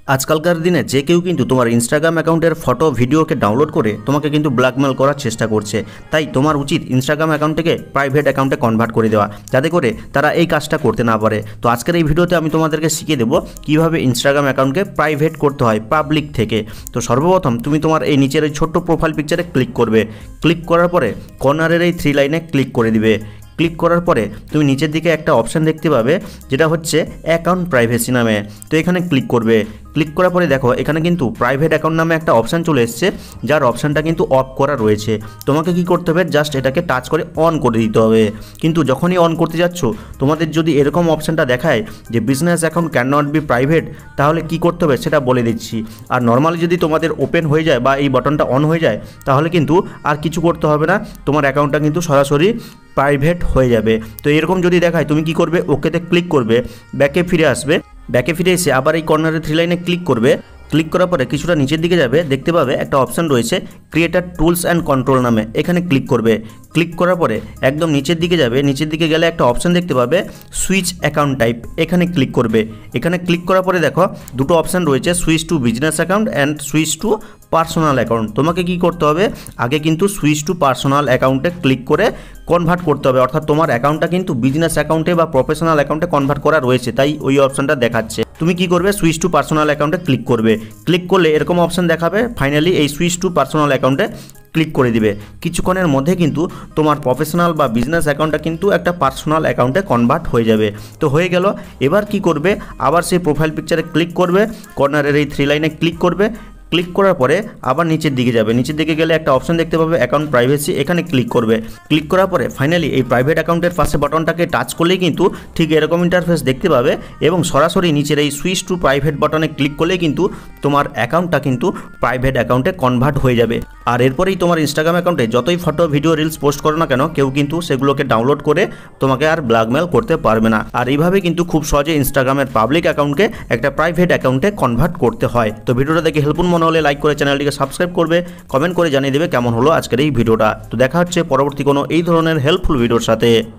আজকালকার দিনে যে কেউ কিন্তু তোমার ইনস্টাগ্রাম অ্যাকাউন্টের ফটো ভিডিওকে ডাউনলোড করে তোমাকে কিন্তু ব্ল্যাকমেল করার চেষ্টা করছে। তাই তোমার উচিত ইনস্টাগ্রাম অ্যাকাউন্ট থেকে প্রাইভেট অ্যাকাউন্টে কনভার্ট করে দেওয়া, যাতে করে তারা এই কাজটা করতে না পারে। তো আজকের এই ভিডিওতে আমি তোমাদেরকে শিখিয়ে দেবো কীভাবে ইনস্টাগ্রাম অ্যাকাউন্টকে প্রাইভেট করতে হয় পাবলিক থেকে। তো সর্বপ্রথম তুমি তোমার এই নিচের এই ছোট্ট প্রোফাইল পিকচারে ক্লিক করবে। ক্লিক করার পরে কর্নারের এই 3 লাইনে ক্লিক করে দিবে। ক্লিক করার পরে তুমি নিচের দিকে একটা অপশান দেখতে পাবে, যেটা হচ্ছে অ্যাকাউন্ট প্রাইভেসি নামে। তো এখানে ক্লিক করবে। ক্লিক করার পরে দেখো এখানে কিন্তু প্রাইভেট অ্যাকাউন্ট নামে একটা অপশান চলে এসছে, যার অপশানটা কিন্তু অফ করা রয়েছে। তোমাকে কি করতে হবে, জাস্ট এটাকে টাচ করে অন করে দিতে হবে। কিন্তু যখনই অন করতে যাচ্ছ, তোমাদের যদি এরকম অপশানটা দেখায় যে business account can not be private, তাহলে কি করতে হবে সেটা বলে দিচ্ছি। আর নর্মালি যদি তোমাদের ওপেন হয়ে যায় বা এই বাটনটা অন হয়ে যায়, তাহলে কিন্তু আর কিছু করতে হবে না, তোমার অ্যাকাউন্টটা কিন্তু সরাসরি প্রাইভেট হয়ে যাবে। তো এরকম যদি দেখায়, তুমি কি করবে, ওকেতে ক্লিক করবে, ব্যাকে ফিরে আসবে। ব্যাকে ফিরে এসে আবার এই কর্নারের 3 লাইনে ক্লিক করবে। ক্লিক করার পরে কিছুটা নিচের দিকে যাবে, দেখতে পাবে একটা অপশান রয়েছে ক্রিয়েটার টুলস অ্যান্ড কন্ট্রোল নামে। এখানে ক্লিক করবে। ক্লিক করার পরে একদম নিচের দিকে যাবে, নিচের দিকে গেলে একটা অপশান দেখতে পাবে সুইচ অ্যাকাউন্ট টাইপ। এখানে ক্লিক করবে। এখানে ক্লিক করার পরে দেখো দুটো অপশান রয়েছে, switch to business account and switch to personal account. তোমাকে কি করতে হবে, আগে কিন্তু সুইচ টু পার্সোনাল অ্যাকাউন্টে ক্লিক করে কনভার্ট করতে হবে। অর্থাৎ তোমার অ্যাকাউন্টটা কিন্তু বিজনেস অ্যাকাউন্টে বা প্রফেশনাল অ্যাকাউন্টে কনভার্ট করা রয়েছে, তাই ওই অপশানটা দেখাচ্ছে। তুমি কি করবে, সুইচ টু পার্সোনাল অ্যাকাউন্টে ক্লিক করবে। ক্লিক করলে এরকম অপশান দেখাবে। ফাইনালি এই সুইচ টু পার্সোনাল অ্যাকাউন্টে ক্লিক করে দিবে। কিছুক্ষণের মধ্যে কিন্তু তোমার প্রফেশনাল বা বিজনেস অ্যাকাউন্টটা কিন্তু একটা পার্সোনাল অ্যাকাউন্টে কনভার্ট হয়ে যাবে। তো হয়ে গেল। এবার কি করবে, আবার সেই প্রোফাইল পিকচারে ক্লিক করবে, কর্নারের এই 3 লাইনে ক্লিক করবে। ক্লিক করার পরে আবার নিচের দিকে যাবে। নিচের দিকে গেলে একটা অপশান দেখতে পাবে অ্যাকাউন্ট প্রাইভেসি। এখানে ক্লিক করবে। ক্লিক করার পরে ফাইনালি এই প্রাইভেট অ্যাকাউন্টের পাশে বাটনটাকে টাচ করলেই কিন্তু ঠিক এরকম ইন্টারফেস দেখতে পাবে, এবং সরাসরি নিচের এই সুইচ টু প্রাইভেট বাটনে ক্লিক করলেই কিন্তু তোমার অ্যাকাউন্টটা কিন্তু প্রাইভেট অ্যাকাউন্টে কনভার্ট হয়ে যাবে। আর এরপরেই তোমার ইনস্টাগ্রাম অ্যাকাউন্টে যতই ফটো ভিডিও রিলস পোস্ট করো না কেন, কেউ কিন্তু সেগুলোকে ডাউনলোড করে তোমাকে আর ব্ল্যাকমেল করতে পারবে না। আর এইভাবে কিন্তু খুব সহজে ইনস্টাগ্রামের পাবলিক অ্যাকাউন্টকে একটা প্রাইভেট অ্যাকাউন্টে কনভার্ট করতে হয়। তো ভিডিওটা দেখে হেল্পফুল মনে হলে লাইক করে চ্যানেলটিকে সাবস্ক্রাইব করবে, কমেন্ট করে জানিয়ে দেবে কেমন হলো আজকের এই ভিডিওটা। তো দেখা হচ্ছে পরবর্তী কোনো এই ধরনের হেল্পফুল ভিডিওর সাথে।